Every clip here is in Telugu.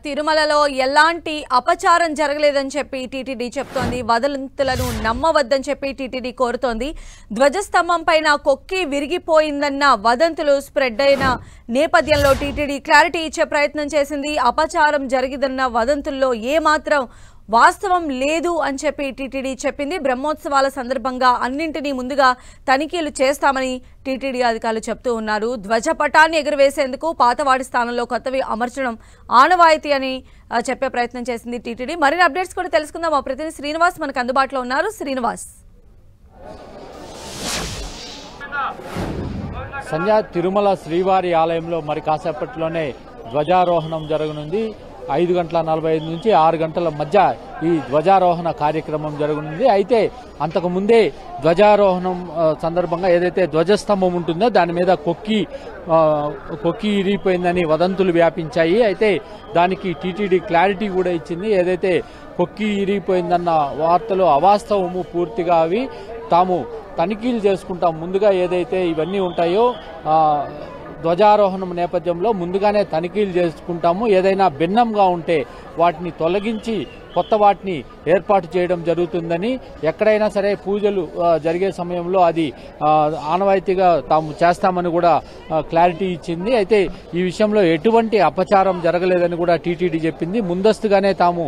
తిరుమలలో ఎలాంటి అపచారం జరగలేదని చెప్పి టీటీడీ చెప్తోంది. వదంతులను నమ్మవద్దని చెప్పి టీటీడీ కోరుతోంది. ధ్వజస్తంభం పైన కొక్కి విరిగిపోయిందన్న వదంతులు స్ప్రెడ్ అయిన నేపథ్యంలో టీటీడీ క్లారిటీ ఇచ్చే ప్రయత్నం చేసింది. అపచారం జరిగిందన్న వదంతుల్లో ఏమాత్రం వాస్తవం లేదు అని చెప్పి టీటీడీ చెప్పింది. బ్రహ్మోత్సవాల సందర్భంగా అన్నింటినీ ముందుగా తనిఖీలు చేస్తామని టీటీడీ అధికారులు చెప్తూ ఉన్నారు. ధ్వజపటాన్ని ఎగురవేసేందుకు పాతవాడి స్థానంలో కొత్తవి అమర్చడం ఆనవాయితీ అని చెప్పే ప్రయత్నం చేసింది టీటీడీ. మరిన్ని అప్డేట్స్ కూడా తెలుసుకుందాం. మా ప్రతినిధి శ్రీనివాస్ మనకు అందుబాటులో ఉన్నారు. శ్రీనివాస్, సంధ్య, తిరుమల శ్రీవారి ఆలయంలో మరి కాసేపట్లోనే ధ్వజారోహణం జరగనుంది. 5:45 నుంచి 6 గంటల మధ్య ఈ ధ్వజారోహణ కార్యక్రమం జరగనుంది. అయితే అంతకుముందే ధ్వజారోహణం సందర్భంగా ఏదైతే ధ్వజస్తంభం ఉంటుందో దాని మీద కొక్కి ఇరిగిపోయిందని వదంతులు వ్యాపించాయి. అయితే దానికి టీటీడీ క్లారిటీ కూడా ఇచ్చింది. ఏదైతే కొక్కి ఇరిగిపోయిందన్న వార్తలు అవాస్తవము పూర్తిగా అవి. తాము తనిఖీలు చేసుకుంటాం. ముందుగా ఏదైతే ఇవన్నీ ఉంటాయో ధ్వజారోహణం నేపథ్యంలో ముందుగానే తనిఖీలు చేసుకుంటాము. ఏదైనా భిన్నంగా ఉంటే వాటిని తొలగించి కొత్త వాటిని ఏర్పాటు చేయడం జరుగుతుందని, ఎక్కడైనా సరే పూజలు జరిగే సమయంలో అది ఆనవాయితీగా తాము చేస్తామని కూడా క్లారిటీ ఇచ్చింది. అయితే ఈ విషయంలో ఎటువంటి అపచారం జరగలేదని కూడా టీటీడీ చెప్పింది. ముందస్తుగానే తాము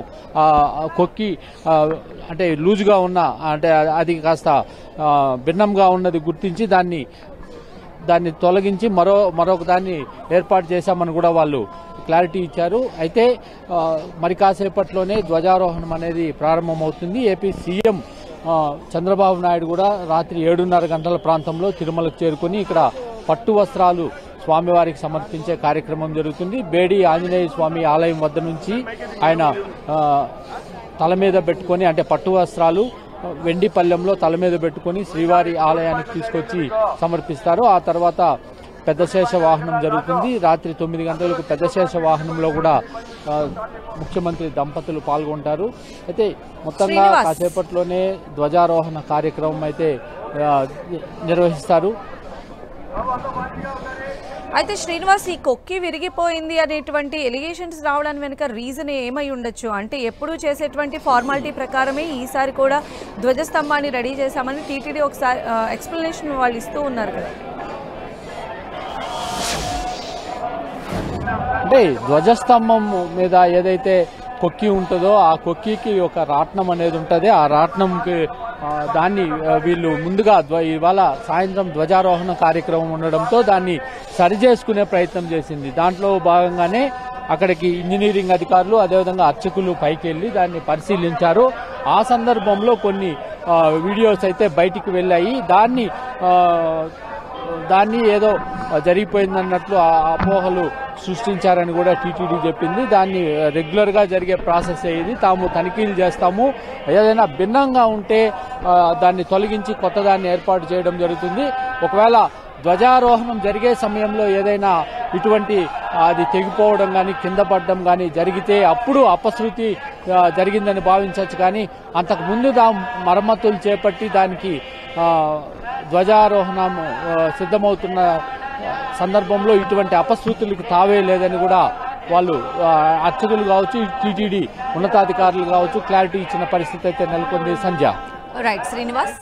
కొక్కి అంటే లూజుగా ఉన్న అంటే అది కాస్త భిన్నంగా ఉన్నది గుర్తించి దాన్ని తొలగించి మరొక దాన్ని ఏర్పాటు చేశామని కూడా వాళ్ళు క్లారిటీ ఇచ్చారు. అయితే మరి కాసేపట్లోనే ధ్వజారోహణం అనేది ప్రారంభమవుతుంది. ఏపీ సీఎం చంద్రబాబు నాయుడు కూడా రాత్రి 7:30 గంటల ప్రాంతంలో తిరుమలకు చేరుకుని ఇక్కడ పట్టు వస్త్రాలు స్వామివారికి సమర్పించే కార్యక్రమం జరుగుతుంది. బేడి ఆంజనేయ స్వామి ఆలయం వద్ద నుంచి ఆయన తల మీద పెట్టుకొని అంటే పట్టు వస్త్రాలు వెండి పల్లెంలో తల మీద పెట్టుకుని శ్రీవారి ఆలయానికి తీసుకొచ్చి సమర్పిస్తారు. ఆ తర్వాత పెద్దశేష వాహనం జరుగుతుంది. రాత్రి 9 గంటలకు పెద్దశేష వాహనంలో కూడా ముఖ్యమంత్రి దంపతులు పాల్గొంటారు. అయితే మొత్తంగా కాసేపట్లోనే ధ్వజారోహణ కార్యక్రమం అయితే నిర్వహిస్తారు. అయితే శ్రీనివాస్, ఈ కొక్కి విరిగిపోయింది అనేటువంటి ఎలిగేషన్స్ రావడానికి వెనుక రీజన్ ఏమై ఉండొచ్చు? అంటే ఎప్పుడూ చేసేటువంటి ఫార్మాలిటీ ప్రకారమే ఈసారి కూడా ధ్వజస్తంభాన్ని రెడీ చేశామని టీటీడీ ఒకసారి ఎక్స్ప్లెనేషన్ వాళ్ళు ఇస్తూ ఉన్నారు కదా. అంటే ధ్వజస్తంభం మీద ఏదైతే కొక్కి ఉంటుందో ఆ కొక్కికి ఒక రాట్నం అనేది ఉంటుంది. ఆ రాట్నంకి దాన్ని వీళ్ళు ముందుగా ఇవాళ సాయంత్రం ధ్వజారోహణ కార్యక్రమం ఉండడంతో దాన్ని సరిచేసుకునే ప్రయత్నం చేసింది. దాంట్లో భాగంగానే అక్కడికి ఇంజనీరింగ్ అధికారులు అదేవిధంగా అర్చకులు పైకి వెళ్లి దాన్ని పరిశీలించారు. ఆ సందర్భంలో కొన్ని వీడియోస్ అయితే బయటికి వెళ్ళాయి. దాన్ని ఏదో జరిగిపోయిందన్నట్లు అపోహలు సృష్టించారని కూడా టీటీడీ చెప్పింది. దాన్ని రెగ్యులర్ గా జరిగే ప్రాసెస్ ఇది. తాము తనిఖీలు చేస్తాము. ఏదైనా భిన్నంగా ఉంటే దాన్ని తొలగించి కొత్త దాన్ని ఏర్పాటు చేయడం జరుగుతుంది. ఒకవేళ ధ్వజారోహణం జరిగే సమయంలో ఏదైనా ఇటువంటి అది తెగిపోవడం కానీ కింద పడడం కానీ జరిగితే అప్పుడు అపశృతి జరిగిందని భావించవచ్చు. కానీ అంతకుముందు మరమ్మతులు చేపట్టి దానికి ధ్వజారోహణం సిద్ధమవుతున్న సందర్భంలో ఇటువంటి అపశృతులకు తావే లేదని కూడా వాళ్ళు అర్చకులు కావచ్చు, టీటీడీ ఉన్నతాధికారులు కావచ్చు క్లారిటీ ఇచ్చిన పరిస్థితి అయితే నెలకొంది. సంధ్య. రైట్ శ్రీనివాస్.